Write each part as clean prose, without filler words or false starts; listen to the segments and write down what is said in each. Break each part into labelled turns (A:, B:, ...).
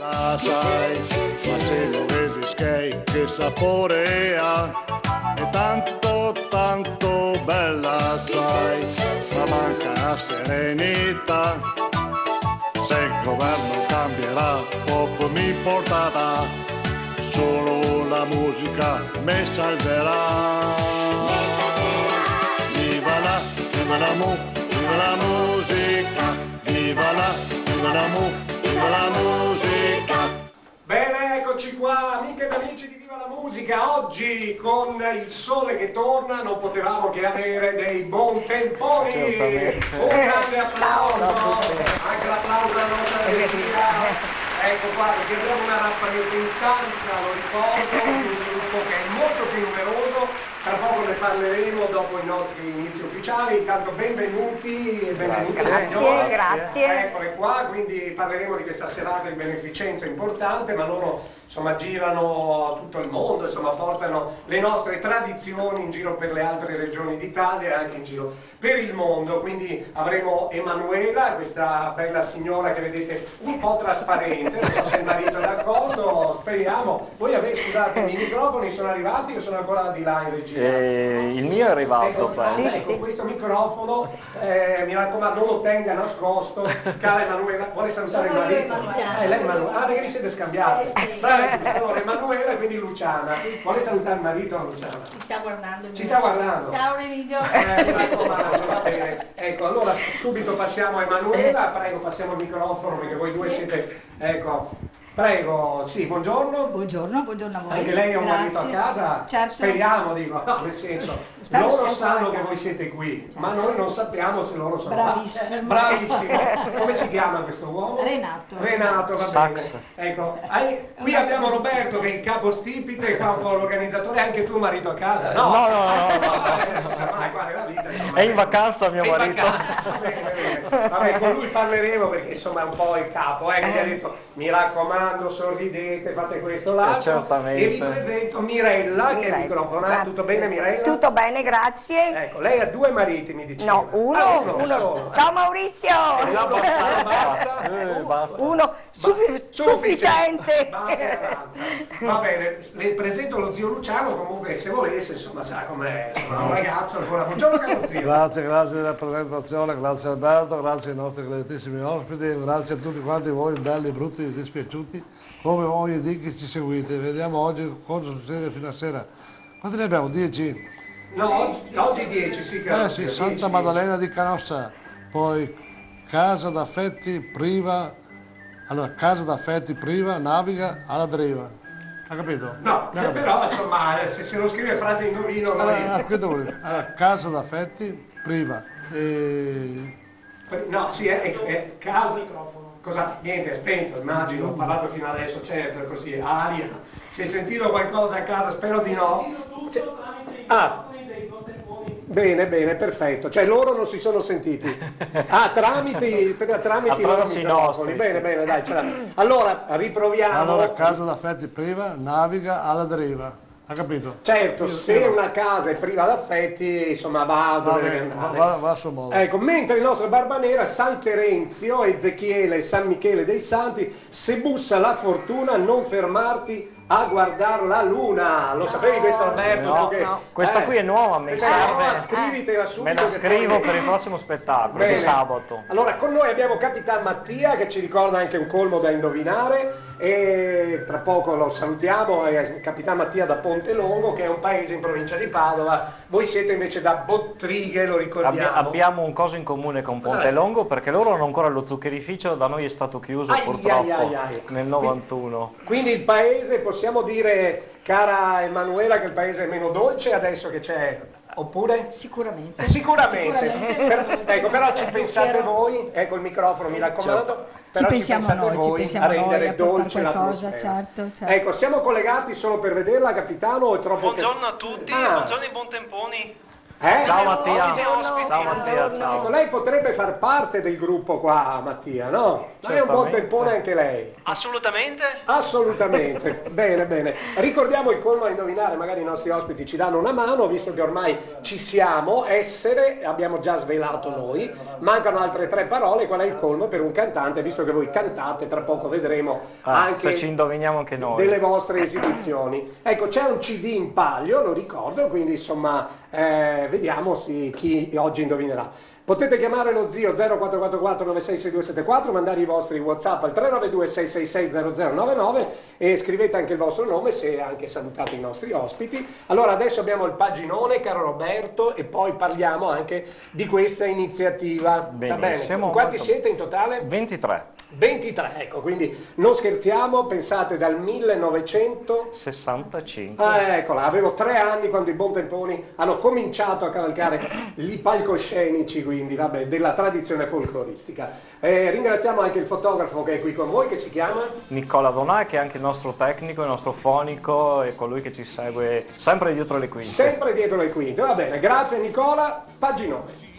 A: La sai, ma se lo vedi skate che sapore ha, è tanto tanto bella sai, ma manca la serenità. Se il governo cambierà, poco mi importerà, solo la musica mi salverà. Viva la musica, viva la musica.
B: Bene, eccoci qua, amiche ed amici di Viva la Musica. Oggi con il sole che torna non potevamo che avere dei buon temponi.
C: Certamente.
B: Un grande applauso, anche l'applauso alla nostra regia. Ecco qua, perché abbiamo una rappresentanza, lo ricordo, di un gruppo che è molto più numeroso. Tra poco ne parleremo dopo i nostri inizi ufficiali. Intanto benvenuti e benvenuti signore.
D: Grazie.
B: Eccole qua, quindi parleremo di questa serata di beneficenza importante, ma loro insomma girano tutto il mondo, insomma portano le nostre tradizioni in giro per le altre regioni d'Italia e anche in giro per il mondo. Quindi avremo Emanuela, questa bella signora che vedete un po' trasparente, non so se il marito è d'accordo, speriamo. Voi avete, scusatemi, i microfoni sono arrivati o sono ancora di là in regia?
C: Il mio è arrivato.
B: Ecco, questo microfono, mi raccomando, non lo tenga nascosto. Cara Emanuela, vuole salutare il marito? Lei Emanuela. Ah, perché vi siete scambiati? Allora, Emanuela e quindi Luciana. Vuole salutare il marito o Luciana?
D: Ci sta guardando.
B: Ci sta guardando?
D: Ciao Remigio.
B: Mi raccomando, va bene. Ecco, allora subito passiamo a Emanuela, prego, passiamo il microfono perché voi due siete, ecco. Prego, sì, buongiorno.
D: Buongiorno a voi.
B: Anche lei ha un marito a casa?
D: Certo.
B: Speriamo, dico, no, nel senso,
D: Spero
B: loro
D: sia
B: sanno
D: ancora
B: che
D: a
B: voi
D: casa.
B: siete qui, ma noi non sappiamo se loro sono
D: Bravissimo.
B: là. Bravissimo. Come si chiama questo uomo?
D: Renato.
B: Renato, va
C: Sax.
B: bene. Ecco, qui abbiamo Roberto che è il capo stipite, qua un po' l'organizzatore, anche tu marito a casa?
C: No.
B: Non si sa mai, qua nella vita, insomma.
C: È in vacanza mio
B: È in
C: marito.
B: vacanza. Va bene. Vabbè, con lui parleremo perché insomma è un po' il capo, che mi ha detto mi raccomando, sorridete, fate questo, l'altro.
C: Certamente.
B: E vi presento Mirella, che è il microfono. Tutto bene Mirella?
E: Tutto bene, grazie.
B: Ecco, lei ha due mariti, mi diceva.
E: No, uno.
B: Solo.
E: Ciao Maurizio.
B: Già basta.
C: Basta.
E: Uno sufficiente.
B: Basta e avanza. Va bene, le presento lo zio Luciano, comunque se volesse, insomma, sa com'è, insomma, un ragazzo ancora. Buongiorno caro zio.
A: Grazie della presentazione, grazie Alberto, grazie ai nostri graditissimi ospiti, grazie a tutti quanti voi, belli, brutti, dispiaciuti, come ogni dì che ci seguite. Vediamo oggi cosa succede fino a sera. Quanti ne abbiamo? 10?
B: No, oggi 10, sì, caro
A: Sì,
B: zio,
A: Santa
B: 10.
A: Maddalena di Canossa, poi Casa d'Affetti Priva, allora Casa d'Affetti Priva, Naviga alla Driva. Ha capito?
B: No, però insomma, se lo scrive Frate Indovino, noi...
A: Casa d'Affetti Priva.
B: No, sì, è casa. Cosa? Niente, è spento, immagino, ho parlato fino adesso, certo, è così, aria. Si è sentito qualcosa a casa? Spero di no. Ah, bene, perfetto. Cioè loro non si sono sentiti. Ah, tramite i loro
C: Attraverso i
B: microfoni.
C: nostri,
B: Bene, dai, ce l'ha. Allora, riproviamo.
A: Allora, Casa d'Affetti Priva, Naviga alla Deriva. Ha capito?
B: Certo, se una casa è priva d'affetti, insomma, va dove deve andare.
A: Va a suo modo.
B: Ecco, mentre il nostro Barbanera, San Terenzio, Ezechiele e San Michele dei Santi, se bussa la fortuna non fermarti a guardare la luna. Lo sapevi questo Alberto?
C: No,
B: Che,
C: questa qui è nuova, mi serve.
B: Scrivitela subito.
C: Me la
B: che
C: scrivo
B: poi-
C: per il prossimo spettacolo
B: Bene.
C: di sabato.
B: Allora, con noi abbiamo Capitan Mattia che ci ricorda anche un colmo da indovinare e tra poco lo salutiamo, è Capitan Mattia da Ponte Longo, che è un paese in provincia di Padova. Voi siete invece da Bottrighe, lo ricordiamo.
C: Abbiamo un coso in comune con Pontelongo perché loro hanno ancora lo zuccherificio, da noi è stato chiuso purtroppo nel 91.
B: Quindi il paese, possiamo dire, cara Emanuela, che il paese è meno dolce adesso che c'è, oppure?
D: Sicuramente.
B: Ecco, però ci pensate voi, ecco il microfono, mi raccomando. Però
D: pensiamo
B: pensate
D: noi,
B: voi
D: ci
B: a
D: pensiamo noi,
B: rendere
D: a portare
B: dolce
D: qualcosa,
B: l'atmosfera.
D: certo.
B: Ecco, siamo collegati solo per vederla, capitano, o è troppo...
F: Buongiorno a tutti,
B: Ah.
F: buongiorno i buon temponi.
C: Ciao Mattia.
B: Oggi è ospite.
C: Ciao Mattia,
B: Ecco,
C: ciao.
B: lei potrebbe far parte del gruppo qua, Mattia, no? Ma è un buon
C: Certamente.
B: tempone anche lei.
F: Assolutamente.
B: Assolutamente, bene, bene. Ricordiamo il colmo a indovinare, magari i nostri ospiti ci danno una mano, visto che ormai ci siamo, essere, abbiamo già svelato noi, mancano altre 3 parole, qual è il colmo per un cantante, visto che voi cantate, tra poco vedremo anche
C: se ci indoviniamo anche noi.
B: delle vostre esibizioni. Ecco, c'è un CD in palio, lo ricordo, quindi insomma vediamo chi oggi indovinerà. Potete chiamare lo zio 0444 966274, mandare i vostri WhatsApp al 392 666 0099 e scrivete anche il vostro nome se anche salutate i nostri ospiti. Allora adesso abbiamo il paginone, caro Roberto, e poi parliamo anche di questa iniziativa. Va
C: Benissimo,
B: bene? Quanti
C: molto-
B: siete in totale?
C: 23.
B: 23, ecco, quindi non scherziamo, pensate dal 1900...
C: 65.
B: eccola, avevo 3 anni quando i Buontemponi hanno cominciato a cavalcare i palcoscenici, quindi vabbè, della tradizione folcloristica. Ringraziamo anche il fotografo che è qui con voi, che si chiama?
C: Nicola Donà, che è anche il nostro tecnico, il nostro fonico, e colui che ci segue sempre dietro le quinte.
B: Sempre dietro le quinte, va bene, grazie Nicola, paginone.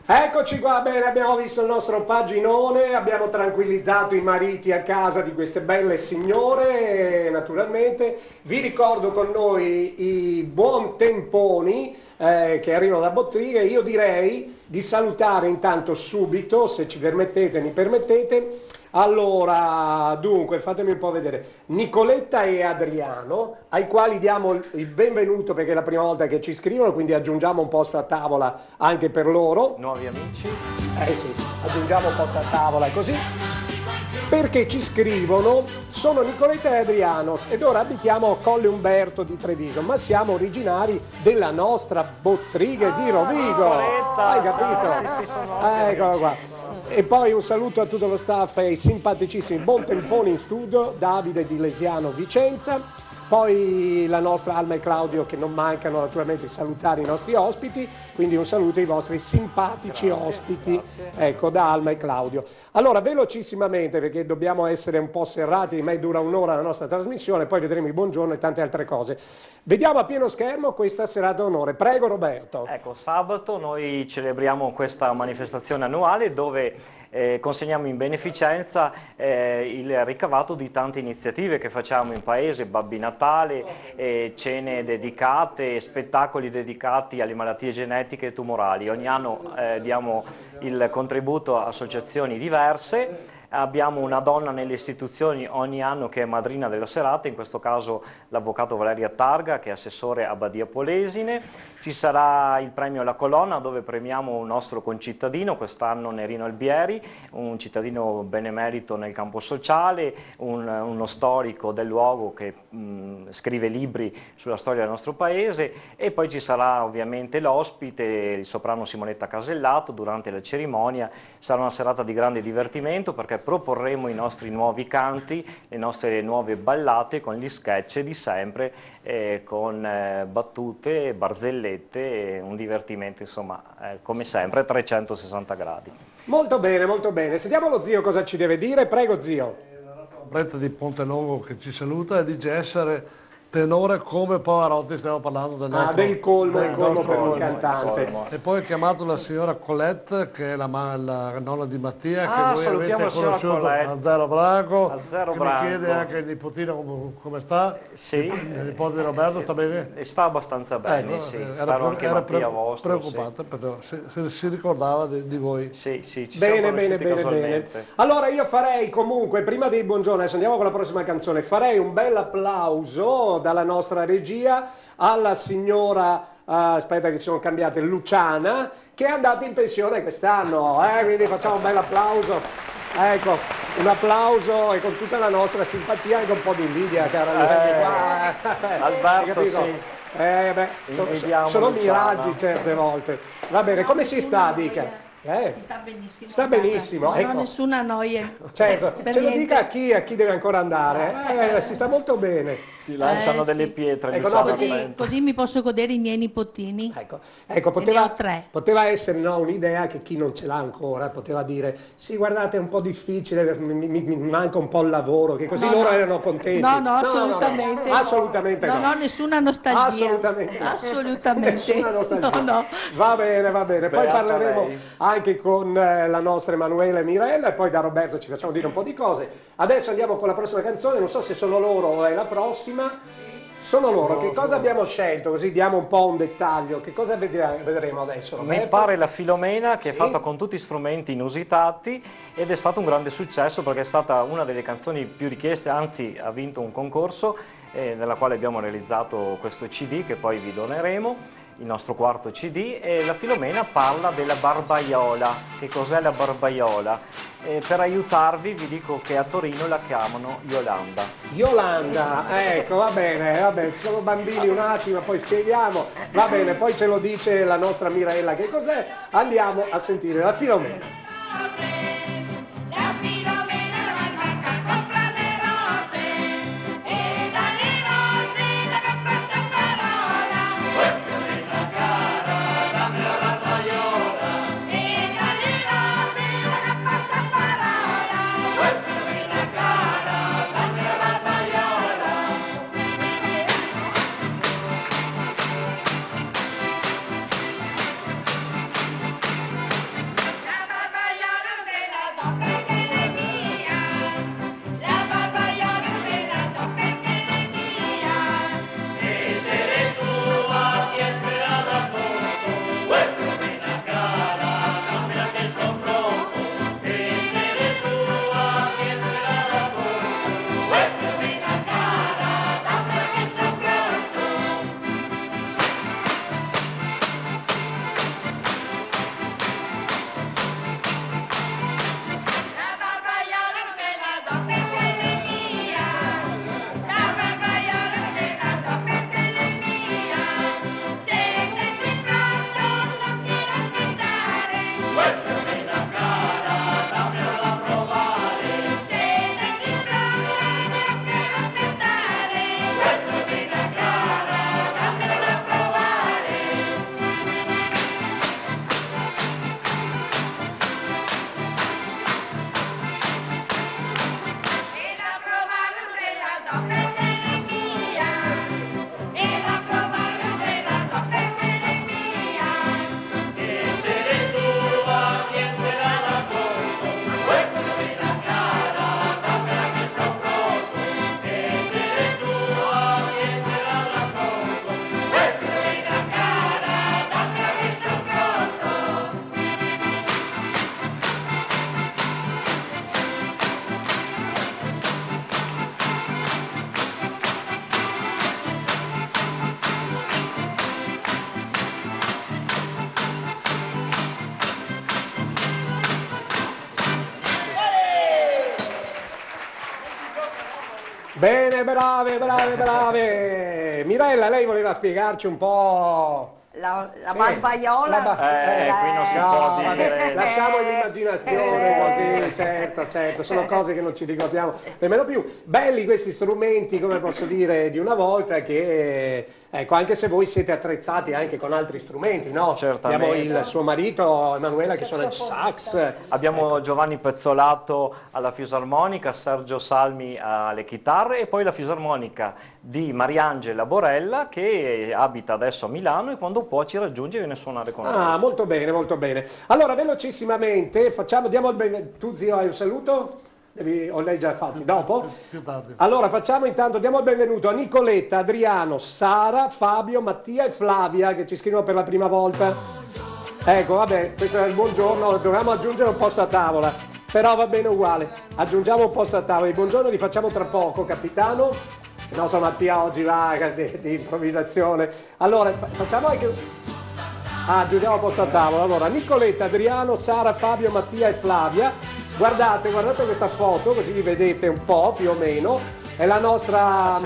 B: Eccoci qua, bene, abbiamo visto il nostro paginone, abbiamo tranquillizzato i mariti a casa di queste belle signore, naturalmente. Vi ricordo con noi i Buontemponi che arrivano da Bottrighe. Io direi di salutare intanto subito, se ci permettete, mi permettete. Allora, dunque, fatemi un po' vedere, Nicoletta e Adriano, ai quali diamo il benvenuto perché è la prima volta che ci scrivono, quindi aggiungiamo un posto a tavola anche per loro.
C: Nuovi amici.
B: Sì, aggiungiamo un posto a tavola così. Perché ci scrivono, sono Nicoletta e Adriano ed ora abitiamo a Colle Umberto di Treviso, ma siamo originari della nostra Bottrighe di Rovigo.
C: Nicoletta,
B: Hai capito?
C: ciao, sì, sono nostri
B: Eccolo
C: amici.
B: qua. E poi un saluto a tutto lo staff e ai simpaticissimi Buontemponi in studio, Davide di Lesiano Vicenza. Poi la nostra Alma e Claudio, che non mancano naturalmente salutare i nostri ospiti, quindi un saluto ai vostri simpatici ospiti, ecco, da Alma e Claudio. Allora, velocissimamente, perché dobbiamo essere un po' serrati, ormai dura un'ora la nostra trasmissione, poi vedremo il buongiorno e tante altre cose. Vediamo a pieno schermo questa serata d'onore. Prego Roberto.
C: Ecco, sabato noi celebriamo questa manifestazione annuale dove consegniamo in beneficenza il ricavato di tante iniziative che facciamo in paese, Babbi Natale, cene dedicate, spettacoli dedicati alle malattie genetiche e tumorali. Ogni anno diamo il contributo a associazioni diverse. Abbiamo una donna nelle istituzioni ogni anno che è madrina della serata, in questo caso l'avvocato Valeria Targa, che è assessore a Badia Polesine. Ci sarà il premio La Colonna, dove premiamo un nostro concittadino, quest'anno Nerino Albieri, un cittadino benemerito nel campo sociale, uno storico del luogo che scrive libri sulla storia del nostro paese, e poi ci sarà ovviamente l'ospite, il soprano Simonetta Casellato, durante la cerimonia. Sarà una serata di grande divertimento perché proporremo i nostri nuovi canti, le nostre nuove ballate con gli sketch di sempre, con battute, barzellette, un divertimento insomma come sempre 360 gradi.
B: Molto bene, molto bene. Sentiamo lo zio cosa ci deve dire. Prego zio.
G: Bretta di Pontelongo che ci saluta e dice essere tenore come Pavarotti, stiamo parlando del nostro,
B: del colmo, il colmo
G: nostro
B: per un
G: colmo.
B: cantante.
G: E poi ho chiamato la signora Colette, che è la nonna di Mattia, che voi
C: salutiamo
G: avete
C: la signora
G: conosciuto
C: Colette.
G: a Zero Brago,
C: A Zero
G: che
C: Brago.
G: mi chiede anche il nipotino come sta.
C: Sì.
G: Il nipote di Roberto sta bene?
C: E sta abbastanza bene,
G: Ecco,
C: sì.
G: era,
C: Spero anche Mattia vostro.
G: preoccupata perché si ricordava di voi.
C: Sì, sì, ci
B: Bene,
C: siamo
B: bene,
C: conosciuti
B: bene, bene.
C: casualmente.
B: Allora io farei comunque, prima dei buongiorno, adesso andiamo con la prossima canzone, farei un bel applauso dalla nostra regia alla signora, aspetta che si sono cambiate, Luciana, che è andata in pensione quest'anno, quindi facciamo un bel applauso. Ecco, un applauso e con tutta la nostra simpatia, anche un po' di invidia, cara Luciana.
C: Alberto,
B: Hai
C: sì. Invidiamo
B: sono
C: Luciana.
B: miraggi certe volte. Va bene, come si sta, dica?
D: Si sta benissimo.
B: Sta benissimo,
D: Non
B: ecco.
D: ho nessuna noia.
B: Certo,
D: Per
B: ce lo
D: niente.
B: dica a chi deve ancora andare, ci sta molto bene.
C: Ti lanciano
D: sì.
C: delle pietre,
B: Ecco,
C: Luciano,
B: no,
C: attento.
D: Così mi posso godere i miei nipotini.
B: Ecco,
D: ne
B: poteva,
D: ho 3.
B: poteva essere, no, un'idea che chi non ce l'ha ancora poteva dire sì, guardate, è un po' difficile, mi manca un po' il lavoro, che così
D: No,
B: loro
D: no.
B: erano contenti.
D: No, assolutamente.
B: Assolutamente no.
D: Non ho nessuna nostalgia.
B: Assolutamente no.
D: Assolutamente.
B: Nessuna nostalgia.
D: No.
B: Va bene, va bene. Poi
C: Beata
B: parleremo
C: lei.
B: anche con la nostra Emanuela e Mirella e poi da Roberto ci facciamo dire un po' di cose. Adesso andiamo con la prossima canzone, non so se sono loro o è la prossima. Sono loro, che cosa abbiamo scelto? Così diamo un po' un dettaglio. Che cosa vedremo adesso, Roberto?
C: Mi pare la Filomena, che è
B: Sì.
C: fatta con tutti strumenti inusitati ed è stato un grande successo perché è stata una delle canzoni più richieste, anzi ha vinto un concorso nella quale abbiamo realizzato questo CD che poi vi doneremo, il nostro quarto CD, e la Filomena parla della barbaiola. Che cos'è la barbaiola? Per aiutarvi vi dico che a Torino la chiamano Yolanda.
B: Yolanda, ecco, va bene, ci sono bambini un attimo, poi spieghiamo, va bene, poi ce lo dice la nostra Mirella che cos'è, andiamo a sentire la Filomena.
F: La Filomena va al mercato, compra le rose e dalle rose la che passa parola. Filomena cara, dammi la barbaiola e dalle rose la che passa parola. Filomena cara, dammi la barbaiola. La barbaiola me la do perché è mia. La barbaiola me la do perché è mia. Essere tua, tienila da poco. Filomena cara, dammela che son pronto. Essere tua, tienila da poco. Filomena cara, dammela che son pronto. La barbaiola me la do perché è mia. La barbaiola me la do perché è mia. Se ne sei pronto non quiero aspettare. Filomena cara, dammela da provare. Se ne sei pronto non quiero aspettare. Filomena cara, dammela da provare. E la provare me la do perché è mia. E la provare me la do perché è mia. Essere tua, tientela da conto. Filomena cara, dammela che son pronto. Essere tua, tientela da conto. Filomena cara, dammela che son pronto.
B: Bene, brave, brave, brave. Mirella, lei voleva spiegarci un po'...
E: La
B: Sì,
E: barbaiola.
C: Qui non si
B: No,
C: può
B: vabbè,
C: dire.
B: lasciamo l'immaginazione così, certo, sono cose che non ci ricordiamo nemmeno più. Belli questi strumenti, come posso dire, di una volta che, ecco, anche se voi siete attrezzati anche con altri strumenti, no?
C: Certamente.
B: Abbiamo il suo marito Emanuela che suona il sax.
C: Abbiamo Giovanni Pezzolato alla fisarmonica, Sergio Salmi alle chitarre e poi la fisarmonica di Mariangela Borella che abita adesso a Milano e quando può ci raggiunge e viene a suonare con noi.
B: Ah, molto bene, molto bene. Allora, velocissimamente, diamo il benvenuto. Tu zio hai un saluto? O lei già fatti? Dopo?
G: Più tardi.
B: Allora facciamo intanto, diamo il benvenuto a Nicoletta, Adriano, Sara, Fabio, Mattia e Flavia che ci scrivono per la prima volta. Ecco, vabbè, questo è il buongiorno, dovevamo aggiungere un posto a tavola, però va bene uguale. Aggiungiamo un posto a tavola. Il buongiorno li facciamo tra poco, capitano. Il nostro Mattia oggi va di improvvisazione. Allora, facciamo anche... aggiungiamo un posto a tavola. Allora, Nicoletta, Adriano, Sara, Fabio, Mattia e Flavia. Guardate questa foto, così vi vedete un po' più o meno. È la nostra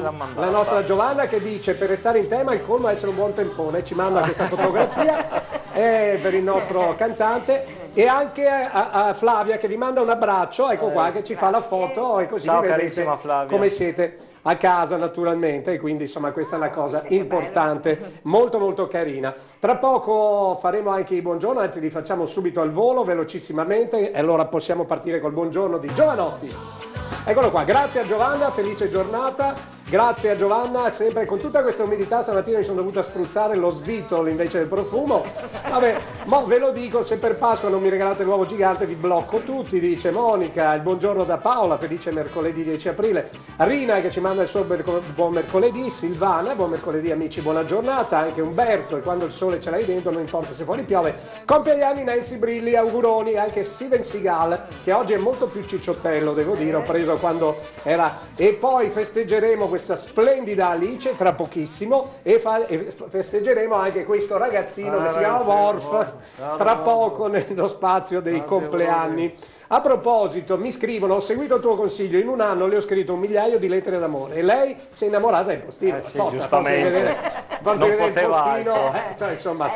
B: Giovanna che dice: per restare in tema il colmo è essere un buon tempone. Ci manda questa fotografia per il nostro cantante. E anche a Flavia che vi manda un abbraccio, ecco qua, che ci fa la foto e così
C: Ciao,
B: vedete
C: carissima Flavia.
B: come siete. a casa naturalmente, e quindi insomma questa è una cosa importante, molto molto carina. Tra poco faremo anche i buongiorno, anzi li facciamo subito al volo, velocissimamente, e allora possiamo partire col buongiorno di Giovanotti. Eccolo qua, grazie a Giovanna, felice giornata. Grazie a Giovanna, sempre con tutta questa umidità stamattina mi sono dovuta spruzzare lo svitolo invece del profumo. Vabbè, ma ve lo dico, se per Pasqua non mi regalate l'uovo gigante vi blocco tutti, dice Monica. Il buongiorno da Paola, felice mercoledì 10 aprile. Rina che ci manda il suo buon mercoledì, Silvana, buon mercoledì amici, buona giornata. Anche Umberto, e quando il sole ce l'hai dentro non importa se fuori piove. Compie gli anni Nancy Brilli, auguroni, anche Steven Seagal, che oggi è molto più cicciottello, devo dire, ho preso quando era... E poi festeggeremo questa splendida Alice tra pochissimo e festeggeremo anche questo ragazzino che si chiama Worf tra poco nello spazio dei compleanni. A proposito, mi scrivono, ho seguito il tuo consiglio, in un anno le ho scritto 1 migliaio di lettere d'amore e lei si è innamorata del postino.
C: Sì, giustamente.
B: Forse
C: Non
B: vedere il
C: poteva
B: postino,
C: altro.
B: cioè, insomma,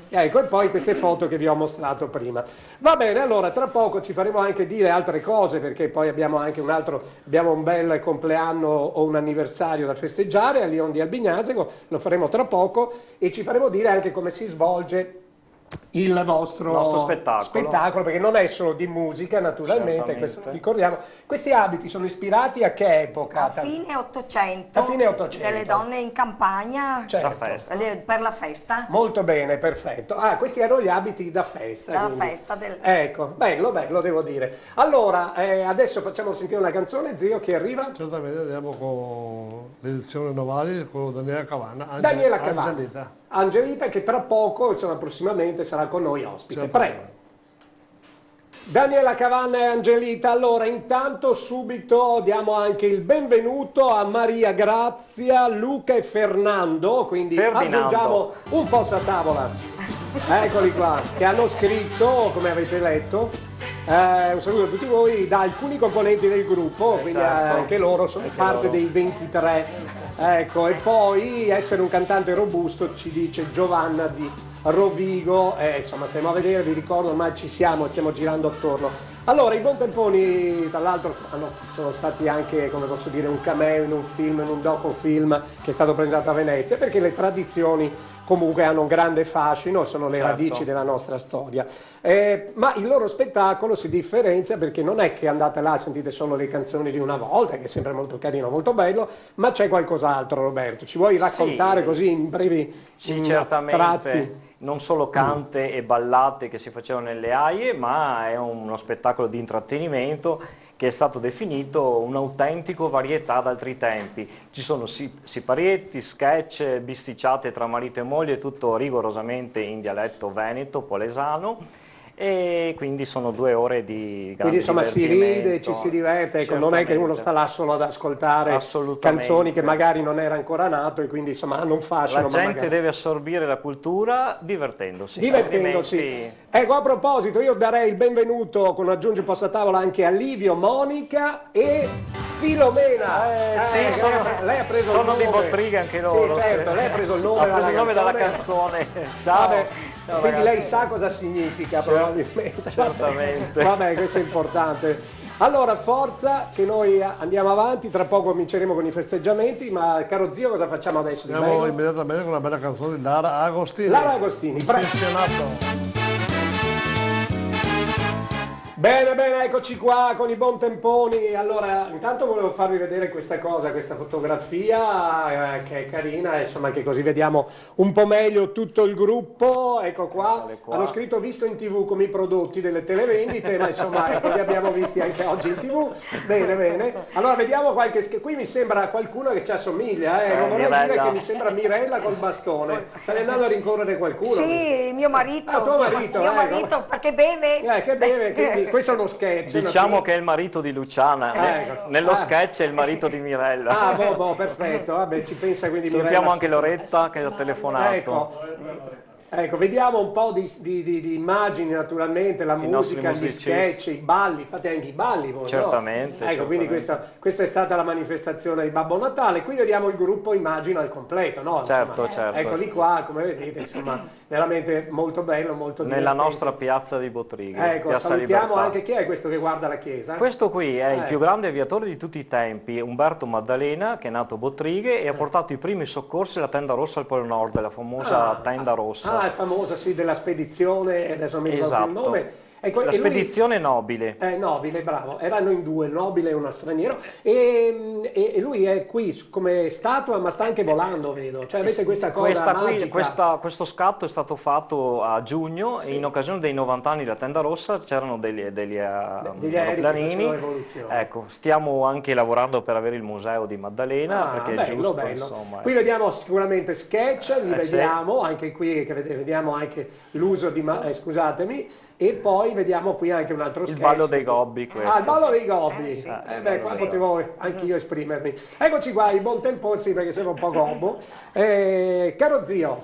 B: ecco, e poi queste foto che vi ho mostrato prima. Va bene, allora tra poco ci faremo anche dire altre cose, perché poi abbiamo anche abbiamo un bel compleanno o un anniversario da festeggiare a Lion di Albignasego, lo faremo tra poco e ci faremo dire anche come si svolge il nostro spettacolo, perché non è solo di musica naturalmente, questo lo ricordiamo. Questi abiti sono ispirati a che epoca?
E: A fine 800,
B: A fine 800.
E: delle donne in campagna,
B: Certo.
E: per la festa.
B: Molto bene, perfetto. Ah, questi erano gli abiti da festa.
E: Dalla
B: quindi.
E: festa del...
B: Ecco, bello, devo dire. Allora, adesso facciamo sentire una canzone, zio, che arriva.
G: Certamente andiamo con l'edizione Novali con Daniela Cavanna.
B: Daniela Cavanna.
G: Angelita.
B: Angelita, che tra poco, insomma, prossimamente sarà con noi ospite.
G: Certamente.
B: Prego. Daniela Cavanna e Angelita. Allora, intanto subito diamo anche il benvenuto a Maria Grazia, Luca e Fernando, quindi aggiungiamo un posto a tavola. Eccoli qua, che hanno scritto, come avete letto, un saluto a tutti voi da alcuni componenti del gruppo, quindi anche loro sono parte dei 23. Ecco, e poi essere un cantante robusto, ci dice Giovanna di Rovigo, insomma stiamo a vedere, vi ricordo, ormai ci siamo, stiamo girando attorno. Allora, i Buontemponi, tra l'altro, sono stati anche, come posso dire, un cameo in un film, in un docufilm che è stato presentato a Venezia, perché le tradizioni comunque hanno un grande fascino, sono le radici della nostra storia. Ma il loro spettacolo si differenzia perché non è che andate là e sentite solo le canzoni di una volta, che è sempre molto carino, molto bello, ma c'è qualcos'altro, Roberto. Ci vuoi raccontare così in brevi
C: certamente.
B: tratti?
C: Non solo cante e ballate che si facevano nelle AIE, ma è uno spettacolo di intrattenimento che è stato definito un autentico varietà d'altri tempi. Ci sono siparietti, sketch, bisticciate tra marito e moglie, tutto rigorosamente in dialetto veneto, polesano, e quindi sono 2 ore di grande
B: Quindi insomma si ride,
C: divertimento.
B: ci si diverte, ecco, non è che uno sta là solo ad ascoltare canzoni che magari non era ancora nato e quindi insomma hanno un fascino.
C: La gente deve assorbire la cultura divertendosi.
B: Divertendosi. Ecco, a proposito, io darei il benvenuto, con aggiungi posto a tavola, anche a Livio, Monica e Filomena. Lei ha preso
C: sono
B: il
C: di
B: nome.
C: Bottriga anche loro.
B: Sì, certo, lei ha preso il nome,
C: ha preso il nome dalla canzone. Ciao.
B: Vabbè,
C: Ciao,
B: quindi
C: ragazzi.
B: lei sa cosa significa probabilmente.
C: Certamente.
B: Vabbè, questo è importante. Allora, forza, che noi andiamo avanti, tra poco cominceremo con i festeggiamenti, ma caro zio, cosa facciamo adesso? di
G: Andiamo
B: bello?
G: immediatamente con una bella canzone di Lara Agostini.
B: Lara Agostini, prego.
G: Affezionato.
B: Bene, bene, eccoci qua con i Buontemponi. Allora, intanto volevo farvi vedere questa cosa, questa fotografia che è carina, insomma, che così vediamo un po' meglio tutto il gruppo. Ecco qua. Hanno scritto visto in TV come i prodotti delle televendite, ma insomma, ecco, li abbiamo visti anche oggi in TV. Bene, bene. Allora, vediamo qui mi sembra qualcuno che ci assomiglia, non vorrei
C: Mirella.
B: dire che mi sembra Mirella col bastone. Stai andando a rincorrere qualcuno?
E: Sì, mio marito.
B: Ah, tuo marito,
E: Mio
B: ecco.
E: marito, perché beve.
B: Che beve, quindi questo è uno sketch.
C: Diciamo che è il marito di Luciana, nello sketch è il marito di Mirella.
B: Ah, perfetto, vabbè, ci pensa quindi
C: Salutiamo
B: Mirella.
C: anche Loretta che ha telefonato.
B: Ecco. Ecco, vediamo un po' di immagini naturalmente, la musica, gli sketch, i balli, fate anche i balli voi,
C: Certamente.
B: no? Ecco, quindi questa è stata la manifestazione di Babbo Natale. Qui vediamo il gruppo, immagino, al completo, no?
C: Certo,
B: Insomma,
C: certo.
B: Eccoli qua, come vedete, insomma, veramente molto bello, molto
C: Nella
B: divertente.
C: nostra piazza di Bottrighe,
B: Ecco,
C: Piazza
B: salutiamo
C: Libertà.
B: anche chi è questo che guarda la chiesa?
C: Questo qui è il più grande aviatore di tutti i tempi, Umberto Maddalena, che è nato a Bottrighe e ha portato i primi soccorsi alla Tenda Rossa al Polo Nord, la famosa Tenda Rossa.
B: Ah, è famosa, sì, della spedizione, adesso non mi ricordo più il
C: Esatto.
B: nome. Ecco,
C: La
B: e lui-
C: spedizione nobile.
B: Nobile, bravo, erano in due, il nobile e uno straniero, e lui è qui come statua, ma sta anche volando, vedo, cioè avete questa cosa magica.
C: Questo scatto è stato fatto a giugno e in occasione dei 90 anni della Tenda Rossa c'erano degli
B: aerei che
C: aeroplanini.
B: facevano evoluzione.
C: Ecco, stiamo anche lavorando per avere il museo di Maddalena, perché è
B: bello,
C: giusto,
B: bello.
C: insomma.
B: Qui vediamo sicuramente sketch, li
C: sì.
B: vediamo, anche qui che vediamo anche l'uso di, scusatemi, e poi vediamo qui anche un altro sketch.
C: Il ballo dei gobbi, questo.
B: Ah, il ballo dei gobbi.
C: sì,
B: Qua potevo anch'io esprimermi. Eccoci qua, il buon tempo, sì, perché sembra un po' gobbo. Caro zio,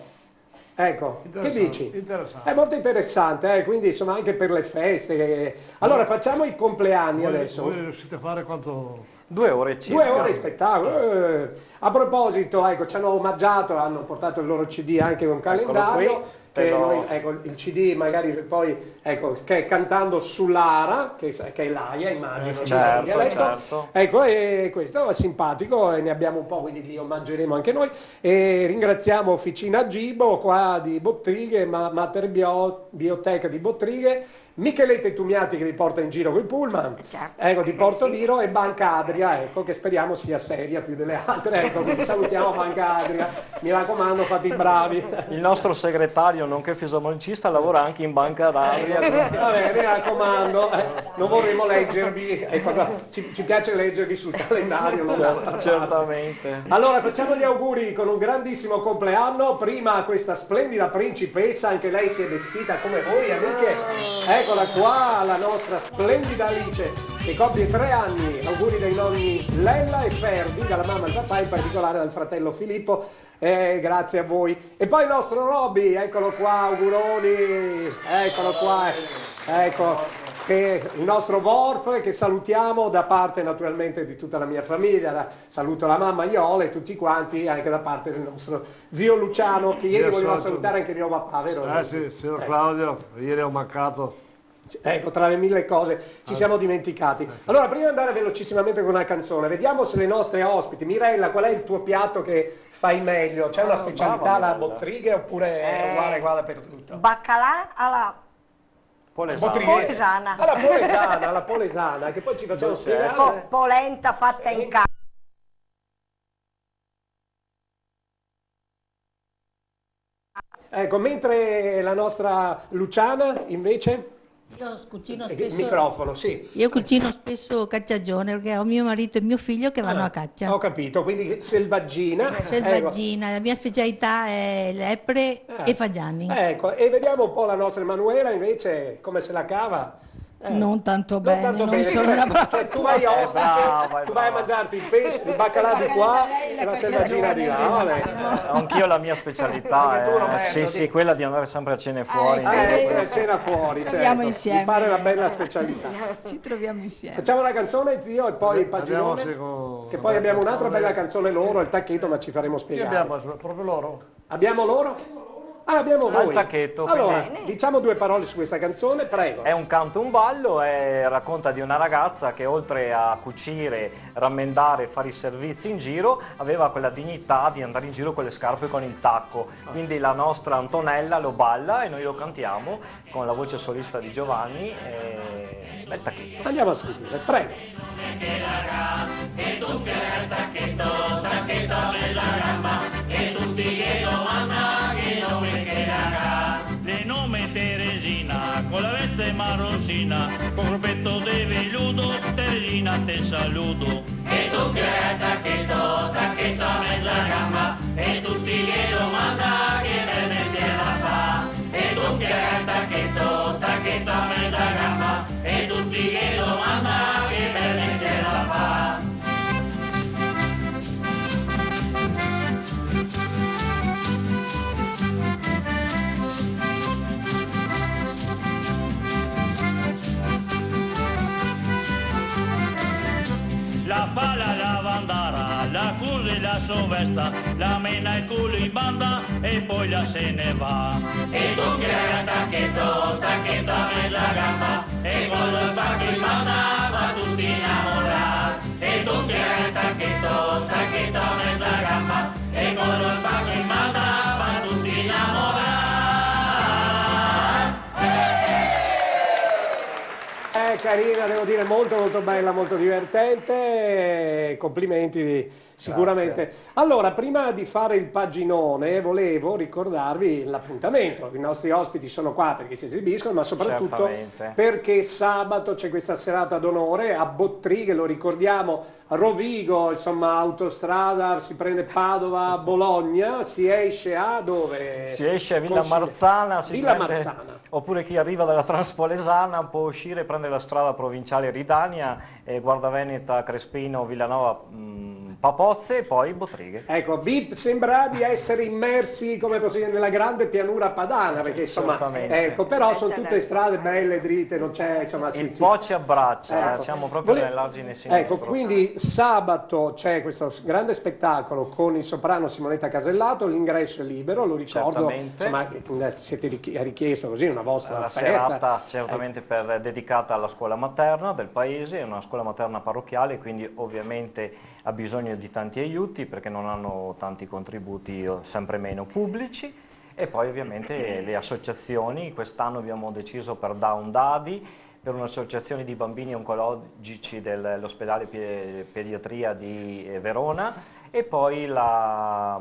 B: ecco, che dici?
G: Interessante.
B: È molto interessante, quindi insomma anche per le feste. Allora facciamo i compleanni adesso.
G: Voi riuscite a fare quanto...
C: 2 ore circa.
B: 2 ore di spettacolo. A proposito, ecco, ci hanno omaggiato, hanno portato il loro CD anche un calendario.
C: qui,
B: Che
C: però-
B: noi, ecco, il CD magari poi, ecco, che è cantando sull'Ara, che è l'Aia, immagino. il
C: certo,
B: dialetto.
C: certo.
B: Ecco, e questo è simpatico e ne abbiamo un po', quindi li omaggeremo anche noi. E ringraziamo Officina Gibo qua di Bottrighe, Mater Bioteca di Bottrighe, Michelette Tumiati che vi porta in giro con il pullman,
E: Certo.
B: ecco, di Porto Viro, e Banca Adria, ecco, che speriamo sia seria più delle altre, ecco, quindi salutiamo Banca Adria, mi raccomando, fate i bravi.
C: Il nostro segretario, nonché fisionomicista, lavora anche in banca d'aria.
B: Vabbè, mi raccomando, non vorremmo leggervi, ecco, ci piace leggervi sul calendario. non d'altra
C: Certamente.
B: parte. Allora facciamo gli auguri con un grandissimo compleanno, prima a questa splendida principessa, anche lei si è vestita come voi amiche, eccola qua, la nostra splendida Alice, che compie 3 anni, auguri dai nonni Lella e Ferdi, dalla mamma e dal papà, in particolare dal fratello Filippo, grazie a voi. E poi il nostro Robby, eccolo qua, auguroni, eccolo qua, ecco, che il nostro Worf, che salutiamo da parte naturalmente di tutta la mia famiglia, saluto la mamma Iola e tutti quanti, anche da parte del nostro zio Luciano, che ieri
G: Io
B: voleva
G: sono-
B: salutare anche mio papà, vero?
G: Sì, signor Claudio, ieri ho mancato.
B: Ecco, tra le 1000 cose ci siamo dimenticati. Allora, prima di andare velocissimamente con una canzone, vediamo se le nostre ospiti. Mirella, qual è il tuo piatto che fai meglio? C'è una specialità alla Bottrighe oppure è uguale qua dappertutto?
E: Baccalà alla polesana.
B: Alla polesana, che poi ci facciamo spiegare.
E: Polenta fatta in casa.
B: Ecco, mentre la nostra Luciana invece,
D: Io cucino
B: il
D: spesso,
B: microfono, sì.
D: io cucino spesso cacciagione perché ho mio marito e mio figlio che vanno a caccia.
B: Ho capito, quindi selvaggina.
D: Selvaggina, la mia specialità è lepre e fagiani.
B: Ecco, e vediamo un po' la nostra Emanuela invece come se la cava.
D: Non tanto bene, non sono
B: cioè,
D: una brava
B: cioè, tu vai ospite,
C: brava,
B: tu vai a mangiarti il pesce, il baccalà di qua
D: Lei la
B: e la selvaggina di là. Vabbè.
C: Anch'io la mia specialità
B: Anche tu,
C: è
B: Roberto,
C: sì, quella di andare sempre a cene fuori.
B: Essere cena fuori,
D: Ci troviamo
B: certo.
D: insieme.
B: Mi pare una bella specialità.
D: Ci troviamo insieme.
B: Facciamo una canzone, zio, e poi il
G: Andiamo,
B: paginone,
G: sì, con
B: che
G: una
B: poi
G: bella
B: abbiamo un'altra
G: canzone.
B: bella canzone loro, il tacchetto, ma ci faremo
G: Chi
B: spiegare.
G: abbiamo? Proprio loro?
B: Abbiamo loro? Ah, abbiamo voi.
C: Al tacchetto,
B: Allora,
C: quindi-
B: diciamo 2 parole su questa canzone, prego.
C: È un canto, un ballo, racconta di una ragazza che oltre a cucire, rammendare, fare i servizi in giro, aveva quella dignità di andare in giro con le scarpe con il tacco. Quindi la nostra Antonella lo balla e noi lo cantiamo con la voce solista di Giovanni. Bel tacchetto.
B: Andiamo a sentire, prego.
H: Le nome Teresina, con la veste marroncina, con gruppetto de velludo, Teresina te saludo. E tu che tacchetto, tacchetto a mezza gamba, e tutti gli domanda che per me se la fa. E tu che tacchetto, tacchetto a mezza gamba, e tutti gli domanda che per me se la fa. la sovesta, la mena il culo in banda e poi la se ne va. E tu che era tacchetto, tacchetto a mezza gamba, e con lo spacco in banda va tutti innamorati. E tu che era tacchetto, tacchetto a mezza gamba, e con lo spacco in banda va tutti innamorati.
B: Carina, devo dire, molto molto bella, molto divertente, complimenti sicuramente.
C: Grazie.
B: Allora, prima di fare il paginone volevo ricordarvi l'appuntamento, i nostri ospiti sono qua perché si esibiscono, ma soprattutto
C: Certamente.
B: perché sabato c'è questa serata d'onore a Bottrighe, lo ricordiamo, Rovigo, insomma autostrada, si prende Padova, Bologna, si esce a dove?
C: Si esce a Villa
B: Consigli-
C: Marzana, si
B: Villa
C: prende-
B: Marzana.
C: oppure chi arriva dalla Transpolesana può uscire e prendere la strada provinciale Ridania, Guardaveneta, Crespino, Villanova, Papozze e poi Bottrighe.
B: Ecco, vi sembra di essere immersi, come posso dire, nella grande pianura padana, perché insomma,
C: Certamente.
B: ecco, però sono tutte strade belle, dritte, non c'è, insomma,
C: Il Po ci abbraccia,
B: Ecco.
C: siamo proprio
B: Vole-
C: nell'argine sinistro.
B: Ecco, quindi sabato c'è questo grande spettacolo con il soprano Simonetta Casellato, l'ingresso è libero, lo ricordo,
C: Certamente.
B: insomma, siete richiesto così una vostra
C: La
B: offerta.
C: serata certamente dedicata alla scuola materna del paese, è una scuola materna parrocchiale, quindi ovviamente ha bisogno di tanti aiuti perché non hanno tanti contributi, sempre meno pubblici, e poi ovviamente le associazioni. Quest'anno abbiamo deciso per Down Daddy, per un'associazione di bambini oncologici dell'ospedale pediatria di Verona, e poi la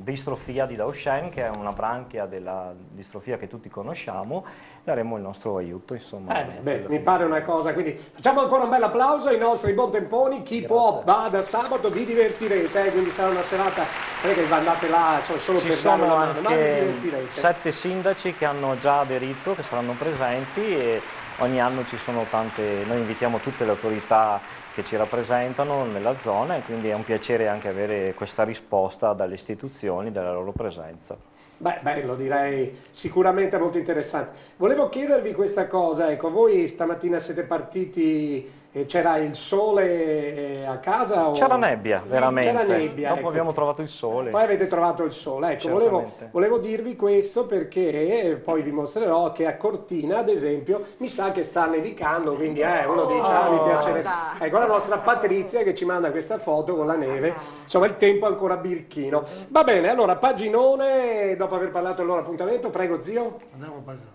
C: distrofia di Duchenne, che è una branchia della distrofia che tutti conosciamo. Daremo il nostro aiuto, insomma.
B: Beh, mi pare una cosa, quindi facciamo ancora un bel applauso ai nostri buontemponi, chi può vada sabato, vi divertirete, quindi sarà una serata, perché andate là solo
C: Ci
B: per dare
C: sono
B: una mano, ma vi
C: anche
B: divertirete.
C: 7 sindaci che hanno già aderito, che saranno presenti, e ogni anno ci sono tante, noi invitiamo tutte le autorità che ci rappresentano nella zona, e quindi è un piacere anche avere questa risposta dalle istituzioni della loro presenza.
B: Beh, bello, direi sicuramente molto interessante. Volevo chiedervi questa cosa, ecco, voi stamattina siete partiti, c'era il sole a casa?
C: C'era nebbia, veramente.
B: C'era nebbia,
C: Dopo
B: ecco.
C: abbiamo trovato il sole.
B: Poi avete trovato il sole, ecco,
C: Certamente.
B: volevo dirvi questo perché poi vi mostrerò che a Cortina, ad esempio, mi sa che sta nevicando, quindi uno dice, mi piace. Ecco, la nostra Patrizia che ci manda questa foto con la neve, insomma il tempo è ancora birichino. Va bene, allora, paginone, dopo aver parlato del loro appuntamento, prego zio.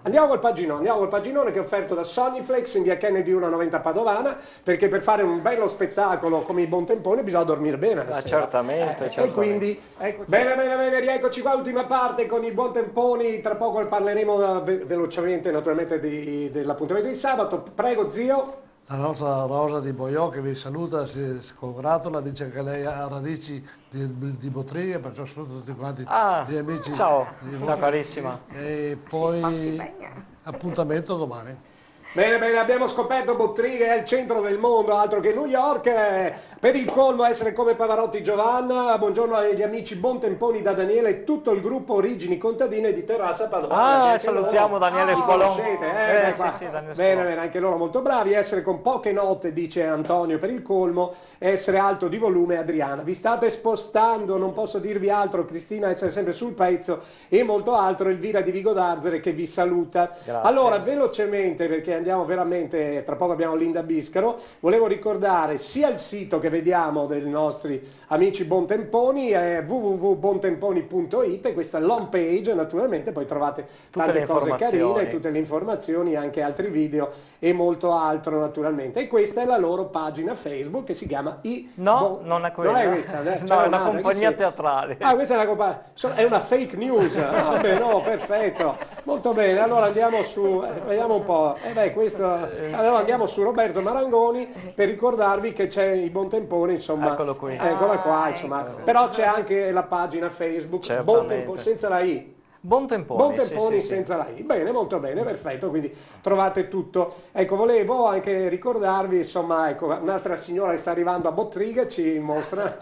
B: Andiamo col paginone che è offerto da Soniflex in via Kennedy 190 Padovana, perché per fare un bello spettacolo come i Buontemponi bisogna dormire bene la sera.
C: Certamente,
B: E
C: certamente.
B: quindi, ecco, bene, rieccoci qua, ultima parte con i Buontemponi, tra poco parleremo velocemente naturalmente dell'appuntamento di sabato. Prego zio.
G: La nostra Rosa di Boiò che vi saluta, si congratula, dice che lei ha radici di Bottrighe, perciò saluto tutti quanti gli amici.
C: Ciao,
G: di
C: ciao
G: voi.
C: carissima.
G: E poi appuntamento domani.
B: Bene, abbiamo scoperto Bottrighe è il centro del mondo, altro che New York. Per il colmo essere come Pavarotti Giovanna. Buongiorno agli amici Buontemponi da Daniele e tutto il gruppo Origini Contadine di Terrassa Padovana.
C: Salutiamo Daniele Spolon.
B: Conoscete,
C: Sì, Daniele Spolon.
B: bene, anche loro molto bravi. Essere con poche note, dice Antonio, per il colmo. Essere alto di volume, Adriana. Vi state spostando, non posso dirvi altro. Cristina, essere sempre sul pezzo e molto altro. Elvira di Vigo d'Arzere che vi saluta.
C: Grazie.
B: Allora, velocemente, perché andiamo veramente, tra poco abbiamo Linda Biscaro, volevo ricordare sia il sito che vediamo dei nostri amici Buontemponi, è www.buontemponi.it, questa è l'home page naturalmente, poi trovate tante
C: le
B: cose carine,
C: informazioni.
B: tutte le informazioni, anche altri video e molto altro naturalmente. E questa è la loro pagina Facebook che si chiama
C: Non è quella.
B: Non è questa,
C: No,
B: c'è
C: è una
B: un'altra,
C: compagnia
B: che sì.
C: teatrale.
B: Questa è è una fake news. Vabbè, no, perfetto. Molto bene, allora andiamo su, vediamo un po'. Allora andiamo su Roberto Marangoni per ricordarvi che c'è i Buontemponi, insomma.
C: Eccolo qui.
B: Eccola qua, insomma. Però c'è anche la pagina Facebook
C: Certamente.
B: Buontemponi senza la I.
C: Buontemponi, sì.
B: Senza la I. Bene, molto bene, perfetto, quindi trovate tutto. Ecco, volevo anche ricordarvi, insomma, ecco, un'altra signora che sta arrivando a Bottrighe ci mostra.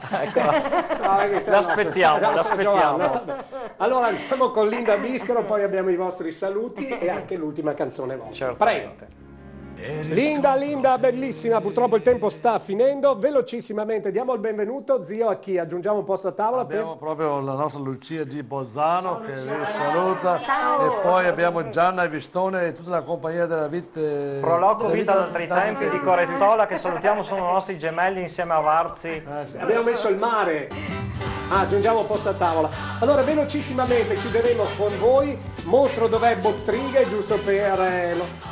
C: L'aspettiamo.
B: Giovanna, vabbè. Allora andiamo con Linda Biscaro, poi abbiamo i vostri saluti e anche l'ultima canzone vostra. Prego.
C: Certamente.
B: Linda, bellissima, purtroppo il tempo sta finendo. Velocissimamente diamo il benvenuto, zio, a chi? Aggiungiamo un posto a tavola.
G: Abbiamo proprio la nostra Lucia di Bolzano che vi saluta. E poi abbiamo Gianna Vistone e tutta la compagnia della vita.
C: Proloco Vita d'altri tempi di Corezzola, che salutiamo, sono i nostri gemelli insieme a Varzi.
B: Sì. Abbiamo messo il mare. Aggiungiamo un posto a tavola. Allora, velocissimamente chiuderemo con voi. Mostro dov'è Bottrighe, giusto per...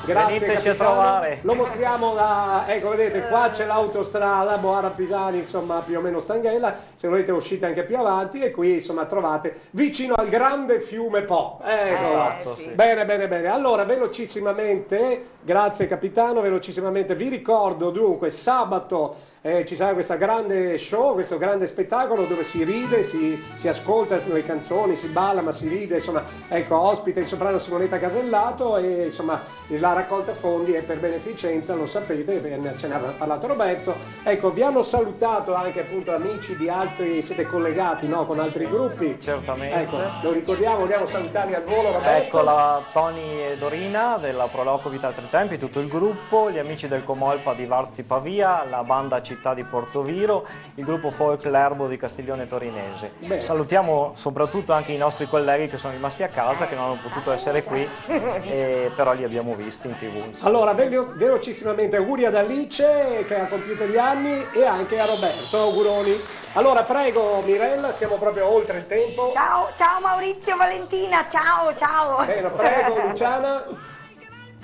B: grazie,
C: veniteci
B: capitano.
C: a trovare.
B: Lo mostriamo da... ecco, vedete, qua c'è l'autostrada Boara Pisani, insomma, più o meno Stanghella. Se volete uscite anche più avanti e qui, insomma, trovate vicino al grande fiume Po. Ecco.
C: Esatto, sì.
B: Bene. Allora, velocissimamente, grazie capitano, velocissimamente vi ricordo dunque sabato ci sarà questa grande show, questo grande spettacolo dove si ride, si ascolta le canzoni, si balla ma si ride, insomma, ecco, ospite il soprano Simonetta Casellato e insomma la raccolta fondi è per beneficenza, lo sapete, ce ne ha parlato Roberto. Ecco, vi hanno salutato anche appunto amici di altri, siete collegati, no, con altri gruppi?
C: Certamente.
B: Ecco, lo ricordiamo, vogliamo salutarli al volo, Roberto.
C: Ecco la Toni e Dorina della Proloco Vita Altri Tempi, tutto il gruppo, gli amici del Comolpa di Varzi Pavia, la banda Città di Portoviro, il gruppo Folk L'Erbo di Castiglione Torinese.
B: Bene.
C: Salutiamo soprattutto anche i nostri colleghi che sono rimasti a casa, che non hanno potuto essere qui, però li abbiamo visti in TV.
B: Allora, velocissimamente auguri ad Alice che ha compiuto gli anni e anche a Roberto, auguroni. Allora, prego Mirella, siamo proprio oltre il tempo.
E: Ciao Maurizio, Valentina, ciao.
B: Bene, prego Luciana.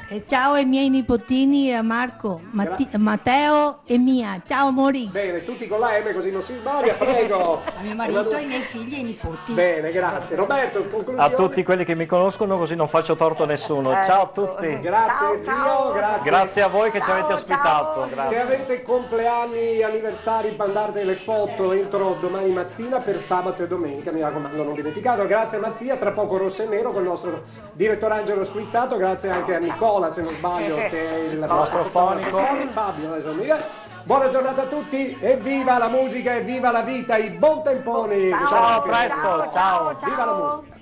D: E ciao ai miei nipotini, a Marco, Matteo e Mia. Ciao amori.
B: Bene, tutti con la M così non si sbaglia, prego.
D: A mio marito, ai miei figli e ai nipoti.
B: Bene, grazie. Roberto, in conclusione.
C: A tutti quelli che mi conoscono, così non faccio torto a nessuno. Ciao a tutti.
B: Grazie zio, grazie.
C: Grazie a voi che ci avete ospitato.
B: Se
C: Grazie.
B: avete compleanni, anniversari, mandate le foto entro domani mattina per sabato e domenica, mi raccomando, non dimenticate. Grazie Mattia, tra poco Rosso e Nero con il nostro direttore Angelo Squizzato, grazie anche a Nicola, se non sbaglio, che è il
C: nostro fonico.
B: Fabio, adesso mi dica. Buona giornata a tutti e viva la musica e viva la vita, i buon temponi.
C: Ciao, a presto, ciao.
B: Viva la musica.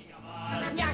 F: Ña